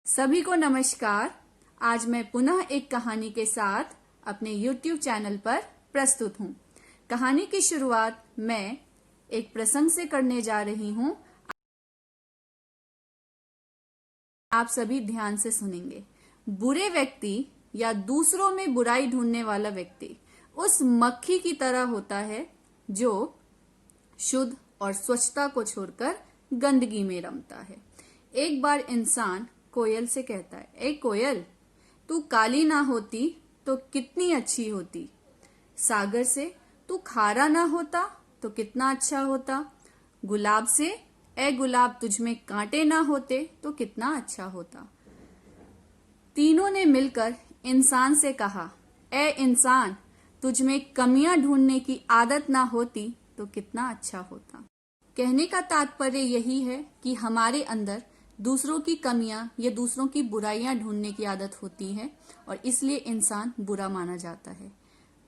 सभी को नमस्कार। आज मैं पुनः एक कहानी के साथ अपने YouTube चैनल पर प्रस्तुत हूँ। कहानी की शुरुआत मैं एक प्रसंग से करने जा रही हूँ। आप सभी ध्यान से सुनेंगे। बुरे व्यक्ति या दूसरों में बुराई ढूंढने वाला व्यक्ति उस मक्खी की तरह होता है जो शुद्ध और स्वच्छता को छोड़कर गंदगी में रमता है। एक बार इंसान कोयल से कहता है, ए कोयल, तू काली ना होती तो कितनी अच्छी होती। सागर से, तू खारा ना होता तो कितना अच्छा होता। गुलाब से, ए गुलाब, तुझ में कांटे ना होते तो कितना अच्छा होता। तीनों ने मिलकर इंसान से कहा, ए इंसान, तुझ में कमियां ढूंढने की आदत ना होती तो कितना अच्छा होता। कहने का तात्पर्य यही है कि हमारे अंदर दूसरों की कमियां या दूसरों की बुराइयां ढूंढने की आदत होती है और इसलिए इंसान बुरा माना जाता है।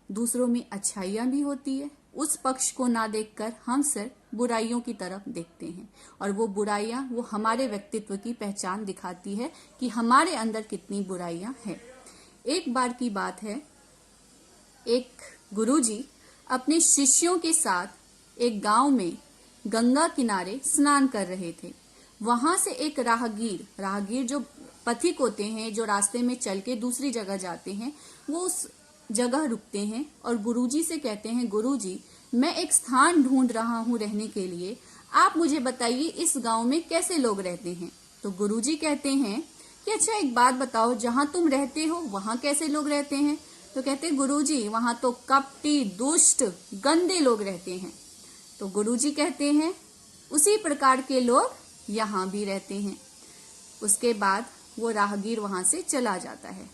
दूसरों में अच्छाइयां भी होती है, उस पक्ष को ना देखकर हम सिर्फ बुराइयों की तरफ देखते हैं और वो बुराइयां वो हमारे व्यक्तित्व की पहचान दिखाती है कि हमारे अंदर कितनी बुराइयां हैं। एक बार की बात है, एक गुरुजी अपने शिष्यों के साथ एक गांव में गंगा किनारे स्नान कर रहे थे। वहां से एक राहगीर जो पथिक होते हैं, जो रास्ते में चल के दूसरी जगह जाते हैं, वो उस जगह रुकते हैं और गुरुजी से कहते हैं, गुरुजी, मैं एक स्थान ढूंढ रहा हूँ रहने के लिए, आप मुझे बताइए इस गांव में कैसे लोग रहते हैं। तो गुरुजी कहते हैं कि अच्छा एक बात बताओ, जहां तुम रहते हो वहां कैसे लोग रहते हैं। तो कहते हैं, गुरुजी, वहां तो कपटी, दुष्ट, गंदे लोग रहते हैं। तो गुरुजी कहते हैं, उसी प्रकार के लोग यहाँ भी रहते हैं। उसके बाद वो राहगीर वहां से चला जाता है।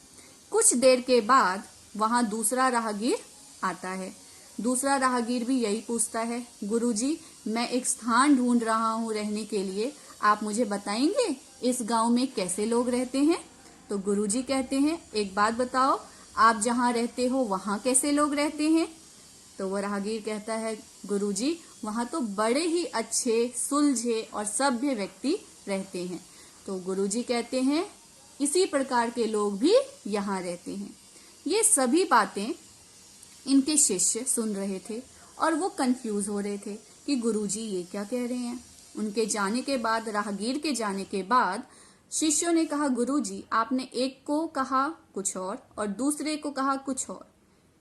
कुछ देर के बाद वहां दूसरा राहगीर आता है। दूसरा राहगीर भी यही पूछता है, गुरुजी, मैं एक स्थान ढूंढ रहा हूँ रहने के लिए, आप मुझे बताएंगे इस गांव में कैसे लोग रहते हैं। तो गुरुजी कहते हैं, एक बात बताओ, आप जहाँ रहते हो वहां कैसे लोग रहते हैं। तो वो राहगीर कहता है, गुरुजी, वहां तो बड़े ही अच्छे, सुलझे और सभ्य व्यक्ति रहते हैं। तो गुरुजी कहते हैं, इसी प्रकार के लोग भी यहाँ रहते हैं। ये सभी बातें इनके शिष्य सुन रहे थे और वो कंफ्यूज हो रहे थे कि गुरुजी ये क्या कह रहे हैं। उनके जाने के बाद, राहगीर के जाने के बाद, शिष्यों ने कहा, गुरुजी, आपने एक को कहा कुछ और दूसरे को कहा कुछ और,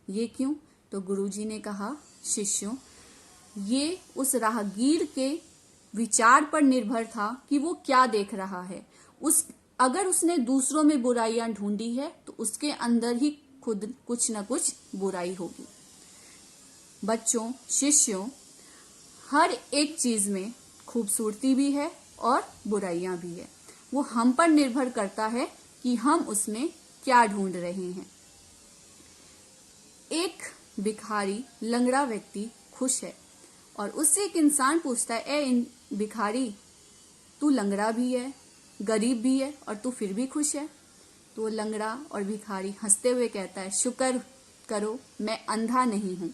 ये क्यों। तो गुरुजी ने कहा, शिष्यों, ये उस राहगीर के विचार पर निर्भर था कि वो क्या देख रहा है। अगर उसने दूसरों में बुराइयां ढूंढी है तो उसके अंदर ही खुद कुछ न कुछ बुराई होगी। बच्चों, शिष्यों, हर एक चीज में खूबसूरती भी है और बुराइयां भी है। वो हम पर निर्भर करता है कि हम उसमें क्या ढूंढ रहे हैं। एक भिखारी, लंगड़ा व्यक्ति खुश है और उससे एक इंसान पूछता है, ए भिखारी, तू लंगड़ा भी है, गरीब भी है और तू फिर भी खुश है। तो लंगड़ा और भिखारी हंसते हुए कहता है, शुक्र करो मैं अंधा नहीं हूं।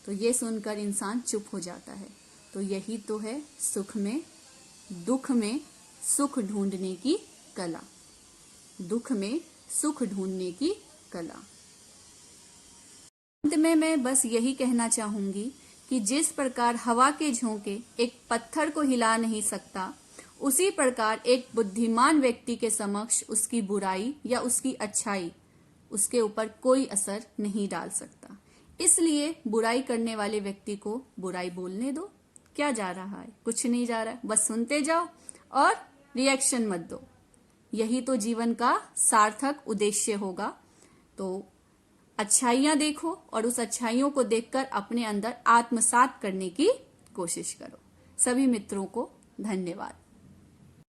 तो ये सुनकर इंसान चुप हो जाता है। तो यही तो है सुख में दुख में सुख ढूंढने की कला। दुख में सुख ढूंढने की कला। अंत में मैं बस यही कहना चाहूंगी कि जिस प्रकार हवा के झोंके एक पत्थर को हिला नहीं सकता, उसी प्रकार एक बुद्धिमान व्यक्ति के समक्ष उसकी बुराई या उसकी अच्छाई उसके ऊपर कोई असर नहीं डाल सकता। इसलिए बुराई करने वाले व्यक्ति को बुराई बोलने दो। क्या जा रहा है, कुछ नहीं जा रहा है, बस सुनते जाओ और रिएक्शन मत दो। यही तो जीवन का सार्थक उद्देश्य होगा। तो अच्छाइयां देखो और उस अच्छाइयों को देखकर अपने अंदर आत्मसात करने की कोशिश करो। सभी मित्रों को धन्यवाद।